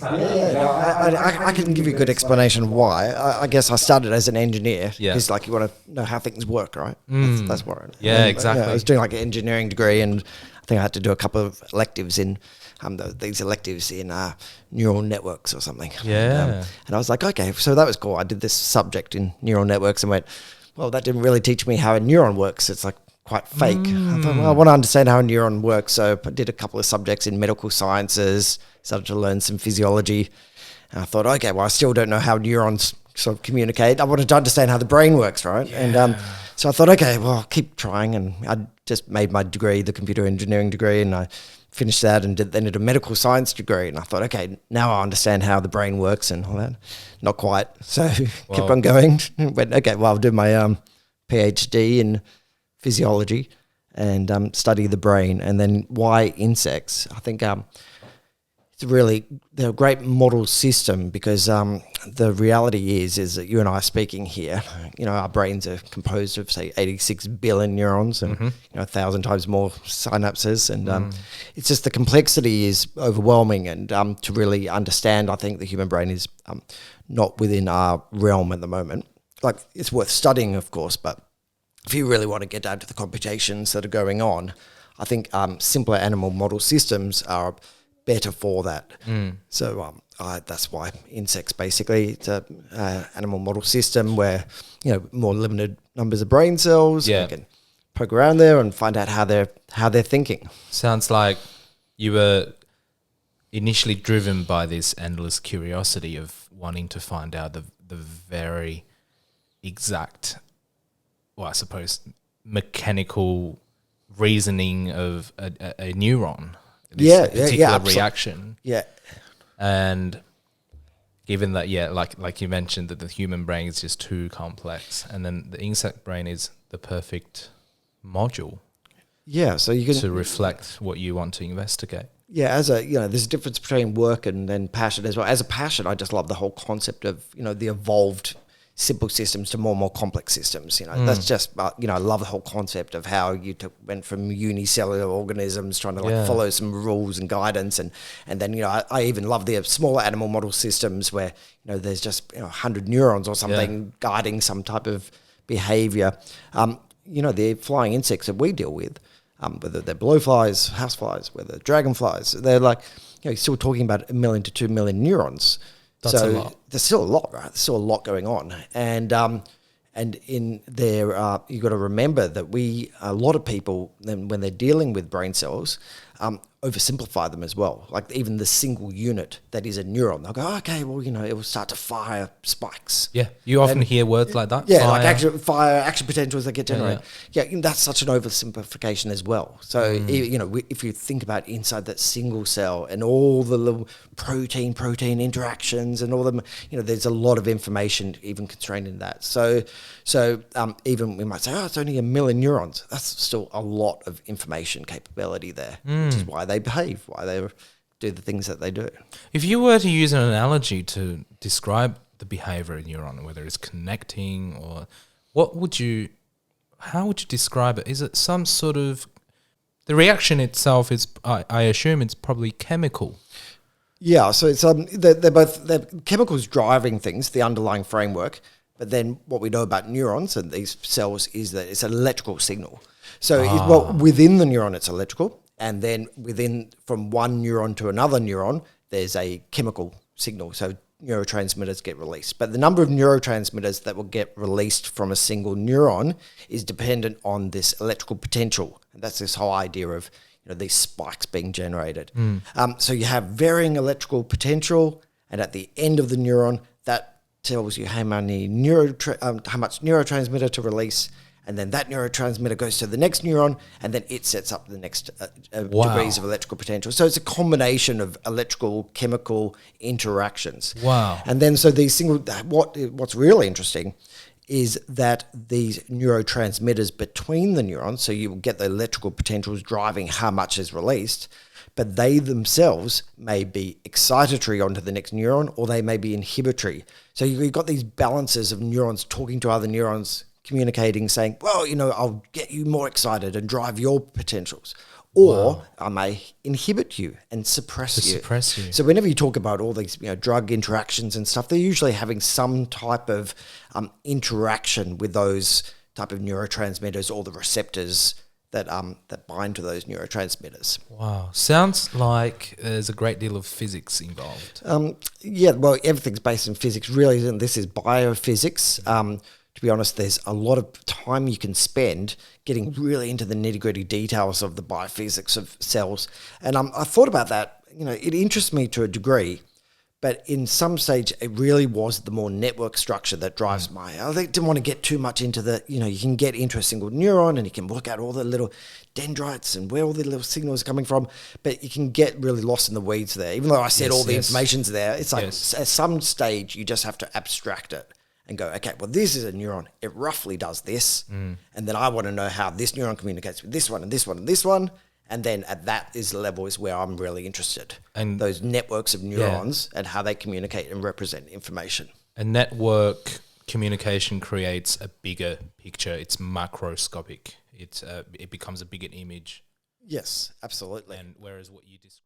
I can give you a good explanation why. I guess I started as an engineer because, like, you want to know how things work, right? That's what. Exactly. I was doing like an engineering degree, and I think I had to do a couple of electives in these electives in neural networks or something. Yeah. And I was like, okay, so that was cool. I did this subject in neural networks and went, well, that didn't really teach me how a neuron works. It's like quite fake. I thought, well, I want to understand how a neuron works. So I did a couple of subjects in medical sciences, started to learn some physiology. And I thought, okay, well, I still don't know how neurons sort of communicate. I wanted to understand how the brain works, right? Yeah. And so I thought, okay, well, I'll keep trying. And I just made my degree, the computer engineering degree, and I finished that and then did a medical science degree. And I thought, okay, now I understand how the brain works and all that. Not quite. So kept on going. Went, okay, well, I'll do my PhD in physiology and study the brain. And then why insects? I think they're a great model system because the reality is that you and I are speaking here. You know, our brains are composed of, say, 86 billion neurons and 1,000 times more synapses. And it's just the complexity is overwhelming. And to really understand, I think the human brain is not within our realm at the moment. Like, it's worth studying, of course, but if you really want to get down to the computations that are going on, I think simpler animal model systems are better for that. So that's why insects, basically, it's a animal model system where, you know, more limited numbers of brain cells. You can poke around there and find out how they're thinking. Sounds like you were initially driven by this endless curiosity of wanting to find out the very exact, well, I suppose, mechanical reasoning of a neuron. Particular reaction. Yeah. And given that, like you mentioned, that the human brain is just too complex, and then the insect brain is the perfect module. Yeah, so you can to reflect what you want to investigate. Yeah, there's a difference between work and then passion as well. As a passion, I just love the whole concept of, the evolved simple systems to more and more complex systems. That's just, I love the whole concept of how you went from unicellular organisms trying to follow some rules and guidance. And then, I even love the smaller animal model systems where, there's just 100 neurons or something guiding some type of behavior. The flying insects that we deal with, whether they're blowflies, houseflies, whether dragonflies, they're like, you're still talking about 1 million to 2 million neurons. That's a lot. There's still a lot, right? There's still a lot going on. And in there, you got to remember that a lot of people, when they're dealing with brain cells, oversimplify them as well. Like even the single unit that is a neuron, they'll go, okay, well, it will start to fire spikes. Yeah, you often hear words like that. Yeah, fire, action potentials that get generated. Yeah, that's such an oversimplification as well. So, if you think about inside that single cell and all the little protein interactions and all them, there's a lot of information even constrained in that. So even we might say, it's only 1 million neurons. That's still a lot of information capability there, which is why they behave, why they do the things that they do. If you were to use an analogy to describe the behavior of a neuron, whether it's connecting or how would you describe it? Is it some sort of, the reaction itself is, I assume it's probably chemical. Yeah, so it's they're chemicals driving things, the underlying framework. But then what we know about neurons and these cells is that it's an electrical signal. So within the neuron, it's electrical. And then from one neuron to another neuron, there's a chemical signal. So neurotransmitters get released. But the number of neurotransmitters that will get released from a single neuron is dependent on this electrical potential. And that's this whole idea of these spikes being generated. So you have varying electrical potential, and at the end of the neuron, that tells you how much neurotransmitter to release, and then that neurotransmitter goes to the next neuron, and then it sets up the next degrees of electrical potential. So it's a combination of electrical, chemical interactions. Wow. And then so what's really interesting is that these neurotransmitters between the neurons, so you will get the electrical potentials driving how much is released, but they themselves may be excitatory onto the next neuron, or they may be inhibitory. So you've got these balances of neurons talking to other neurons, communicating, saying, well, I'll get you more excited and drive your potentials. or I may inhibit you and suppress you. Suppress you. So whenever you talk about all these, drug interactions and stuff, they're usually having some type of interaction with those type of neurotransmitters or the receptors that bind to those neurotransmitters. Wow. Sounds like there's a great deal of physics involved. Yeah, well, everything's based in physics, really, and this is biophysics. To be honest, there's a lot of time you can spend getting really into the nitty-gritty details of the biophysics of cells. And I thought about that. It interests me to a degree, but in some stage, it really was the more network structure that drives I didn't want to get too much into the, you can get into a single neuron and you can look at all the little dendrites and where all the little signals are coming from, but you can get really lost in the weeds there. Even though I said all the information's there, it's like at some stage, you just have to abstract it and go, okay, well, this is a neuron. It roughly does this. And then I want to know how this neuron communicates with this one and this one and this one. And then at that level is where I'm really interested. And those networks of neurons and how they communicate and represent information. A network communication creates a bigger picture. It's macroscopic. It becomes a bigger image. Yes, absolutely. And whereas what you described